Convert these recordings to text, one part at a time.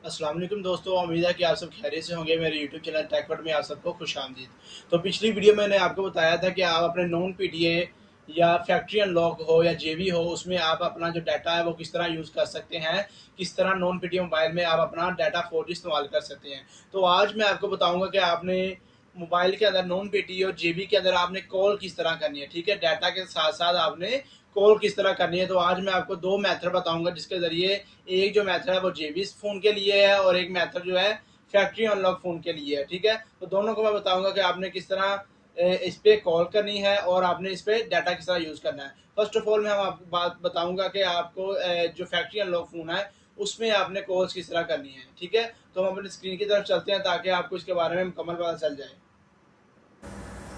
अस्सलाम वालेकुम दोस्तों, उम्मीद है कि आप सब खैरियत से होंगे। मेरे यूट्यूब चैनल टेकवर्ड में आप सबको खुशामदीद। तो पिछली वीडियो में मैंने आपको बताया था कि आप अपने नॉन पीटीए या फैक्ट्री अनलॉक हो या जेबी हो, उसमें आप अपना जो डाटा है वो किस तरह यूज़ कर सकते हैं, किस तरह नॉन पीटीए मोबाइल में आप अपना डाटा 4G इस्तेमाल कर सकते हैं। तो आज मैं आपको बताऊँगा कि आपने मोबाइल के अंदर नॉन पीटीए और जेबी के अंदर आपने कॉल किस तरह करनी है। ठीक है, डाटा के साथ साथ आपने कॉल किस तरह करनी है। तो आज मैं आपको दो मेथड बताऊंगा, जिसके ज़रिए एक जो मेथड है वो जेबी फ़ोन के लिए है और एक मेथड जो है फैक्ट्री अनलॉक फ़ोन के लिए है। ठीक है, तो दोनों को मैं बताऊंगा कि आपने किस तरह इस पर कॉल करनी है और आपने इस पर डाटा किस तरह यूज़ करना है। फर्स्ट ऑफ ऑल मैं आपको बात बताऊंगा कि आपको जो फैक्ट्री अनलॉक फ़ोन है उसमें आपने कॉल्स किस तरह करनी है। ठीक है, तो हम अपनी स्क्रीन की तरफ चलते हैं ताकि आपको इसके बारे में मुकम्मल पता चल जाए।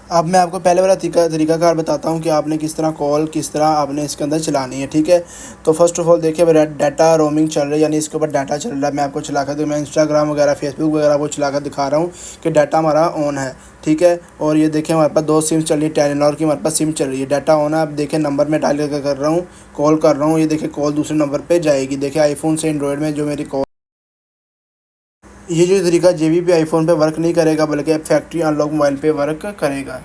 अब मैं आपको पहले वाला तरीकाकार बताता हूँ कि आपने किस तरह कॉल किस तरह आपने इसके अंदर चलानी है। ठीक है, तो फर्स्ट ऑफ ऑल देखिए मेरा डाटा रोमिंग चल रहा है, यानी इसके ऊपर डाटा चल रहा है। मैं आपको चला कर मैं इंस्टाग्राम वगैरह फेसबुक वगैरह वो चला कर दिखा रहा हूँ कि डाटा हमारा ऑन है। ठीक है, और ये देखिए हमारे पास दो सिम चल रही है, टेलीनॉर की हमारे पास सिम चल रही है, डाटा ऑन है। अब देखिए नंबर में डाल कर रहा हूँ, कॉल कर रहा हूँ, ये देखिए कॉल दूसरे नंबर पर जाएगी। देखिए आईफोन से एंड्रॉयड में जो मेरी कॉल, ये जो तरीका जेबी पे आईफोन पे वर्क नहीं करेगा बल्कि फैक्ट्री अनलॉक मोबाइल पे वर्क करेगा।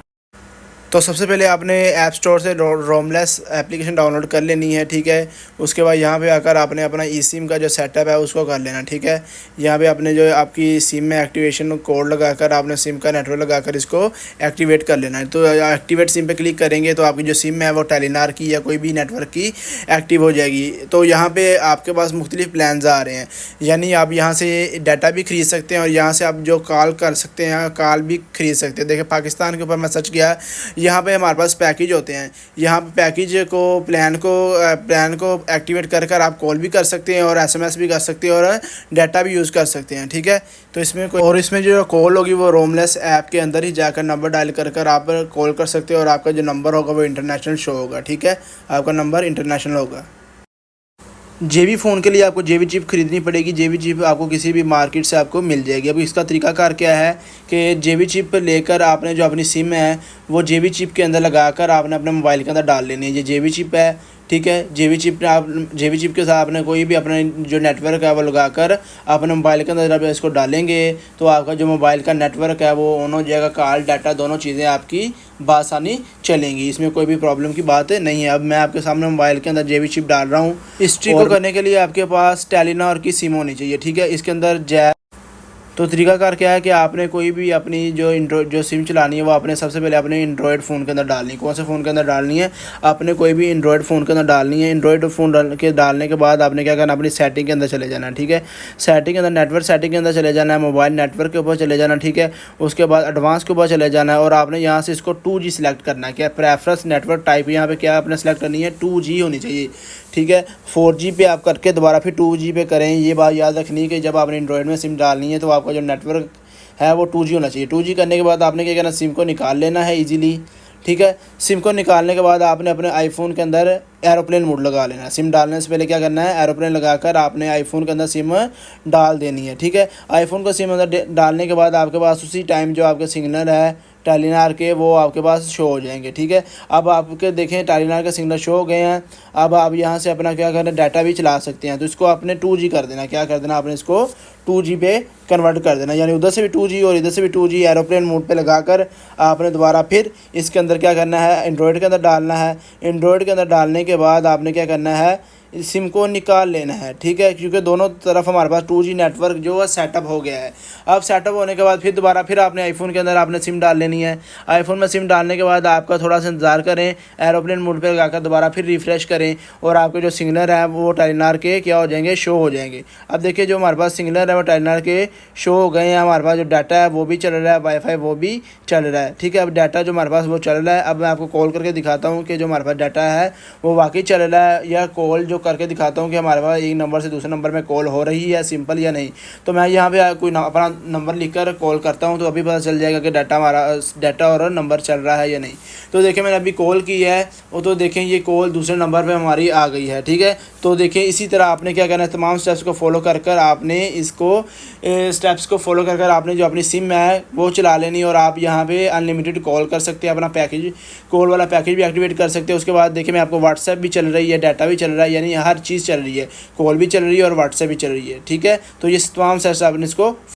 तो सबसे पहले आपने ऐप स्टोर से रोमलेस एप्लीकेशन डाउनलोड कर लेनी है। ठीक है, उसके बाद यहाँ पे आकर आपने अपना ई सिम का जो सेटअप है उसको कर लेना। ठीक है, यहाँ पे आपने जो आपकी सिम में एक्टिवेशन कोड लगाकर आपने सिम का नेटवर्क लगाकर इसको एक्टिवेट कर लेना है। तो एक्टिवेट सिम पे क्लिक करेंगे तो आपकी जो सिम है वो टेलीनार की या कोई भी नेटवर्क की एक्टिव हो जाएगी। तो यहाँ पर आपके पास मुख्तलिफ प्लान्स आ रहे हैं, यानी आप यहाँ से डाटा भी ख़रीद सकते हैं और यहाँ से आप जो कॉल कर सकते हैं कॉल भी ख़रीद सकते हैं। देखिए पाकिस्तान के ऊपर मैं सर्च किया, यहाँ पे हमारे पास पैकेज होते हैं। यहाँ पे पैकेज को प्लान को एक्टिवेट कर कर आप कॉल भी कर सकते हैं और एसएमएस भी कर सकते हैं और डाटा भी यूज़ कर सकते हैं। ठीक है, तो इसमें जो कॉल होगी वो रोमलेस ऐप के अंदर ही जाकर नंबर डायल कर कर आप कॉल कर सकते हैं और आपका जो नंबर होगा वो इंटरनेशनल शो होगा। ठीक है, आपका नंबर इंटरनेशनल होगा। जेबी फ़ोन के लिए आपको जेबी चिप खरीदनी पड़ेगी। जेबी चिप आपको किसी भी मार्केट से आपको मिल जाएगी। अब इसका तरीकाकार क्या है कि जेबी चिप लेकर आपने जो अपनी सिम है वो जेबी चिप के अंदर लगाकर आपने अपने मोबाइल के अंदर डाल लेनी है। ये जेबी चिप है। ठीक है, जेबी चिप के साथ आपने कोई भी अपना जो नेटवर्क है वो लगाकर अपने मोबाइल के अंदर जब इसको डालेंगे तो आपका जो मोबाइल का नेटवर्क है वो ऑन हो जाएगा। कॉल डाटा दोनों चीज़ें आपकी बासानी चलेंगी, इसमें कोई भी प्रॉब्लम की बात नहीं है। अब मैं आपके सामने मोबाइल के अंदर जेबी चिप डाल रहा हूँ। इस ट्रिक को करने के लिए आपके पास टेलीनॉर की सिम होनी चाहिए। ठीक है, इसके अंदर तो तरीकाकार क्या है कि आपने कोई भी अपनी जो सिम चलानी है वो आपने सबसे पहले अपने एंड्रॉयड फ़ोन के अंदर डालनी है। कौन से फ़ोन के अंदर डालनी है? आपने कोई भी एंड्रॉयड फ़ोन के अंदर डालनी है। एंड्रॉयड फ़ोन डालने के बाद आपने क्या करना, अपनी सेटिंग के अंदर चले जाना है। ठीक है, सेटिंग के अंदर नेटवर्क सेटिंग के अंदर चले जाना है, मोबाइल नेटवर्क के ऊपर चले जाना। ठीक है, उसके बाद एडवांस के ऊपर चले जाना है और आपने यहाँ से इसको 2G सेलेक्ट करना है। क्या प्रेफरेंस नेटवर्क टाइप यहाँ पे क्या आपने सेलेक्ट करनी है, 2G होनी चाहिए। ठीक है, 4G पे आप करके दोबारा फिर 2G पे करें। ये बात याद रखनी है कि जब आपने एंड्रॉयड में सिम डालनी है तो आपका जो नेटवर्क है वो 2G होना चाहिए। 2G करने के बाद आपने क्या करना, सिम को निकाल लेना है इजीली। ठीक है, सिम को निकालने के बाद आपने अपने आईफोन के अंदर एरोप्लेन मोड लगा लेना है। सिम डालने से पहले क्या करना है, एरोप्लेन लगाकर आपने आईफोन के अंदर सिम डाल देनी है। ठीक है, आईफोन को सिम अंदर डालने के बाद आपके पास उसी टाइम जो आपके सिग्नल है टेलीनार के वो आपके पास शो हो जाएंगे। ठीक है, अब आपके देखें टेलीनार के सिग्नल शो हो गए हैं। अब आप यहाँ से अपना क्या करना, डाटा भी चला सकते हैं। तो इसको आपने 2G कर देना। क्या कर देना, आपने इसको 2G पे कन्वर्ट कर देना, यानी उधर से भी 2G और इधर से भी 2G एरोप्लेन मोड पे लगाकर आपने दोबारा फिर इसके अंदर क्या करना है, एंड्रॉयड के अंदर डालना है। एंड्रॉयड के अंदर डालने के बाद आपने क्या करना है, सिम को निकाल लेना है। ठीक है, क्योंकि दोनों तरफ हमारे पास 2G नेटवर्क जो है सेटअप हो गया है। अब सेटअप होने के बाद फिर दोबारा फिर आपने आईफोन के अंदर आपने सिम डाल लेनी है। आईफोन में सिम डालने के बाद आपका थोड़ा सा इंतज़ार करें, एरोप्लेन मोड पे लगाकर दोबारा फिर रिफ़्रेश करें और आपके जो सिग्नल है वो टेलीनार के क्या हो जाएंगे, शो हो जाएंगे। अब देखिए जो हमारे पास सिग्नल है वो टेलीनार के शो हो गए हैं। हमारे पास जो डाटा है वो भी चल रहा है, वाईफाई वो भी चल रहा है। ठीक है, अब डाटा जो हमारे पास वो चल रहा है। अब मैं आपको कॉल करके दिखाता हूँ कि जो हमारे पास डाटा है वो वाकई चल रहा है, या कॉल जो करके दिखाता हूँ कि हमारे पास एक नंबर से दूसरे नंबर में कॉल हो रही है सिंपल या नहीं। तो मैं यहाँ पे कोई अपना नंबर लिखकर कॉल करता हूँ तो अभी पता चल जाएगा कि डाटा और नंबर चल रहा है या नहीं। तो देखिए मैंने अभी कॉल की है, वो तो देखें ये कॉल दूसरे नंबर पे हमारी आ गई है। ठीक है, तो देखिए इसी तरह आपने क्या करना है, तमाम स्टेप्स को फॉलो कर कर आपने स्टेप्स को फॉलो कर कर आपने जो अपनी सिम है वो चला लेनी और आप यहाँ पे अनलिमिटेड कॉल कर सकते हैं। अपना पैकेज कॉल वाला पैकेज भी एक्टिवेट कर सकते हैं। उसके बाद देखिए मैं आपको व्हाट्सएप भी चल रही है, डाटा भी चल रहा है, यानी यहाँ हर चीज़ चल रही है, कॉल भी चल रही है और व्हाट्सएप भी चल रही है। ठीक है, तो ये तमाम सेट्स आपने इसको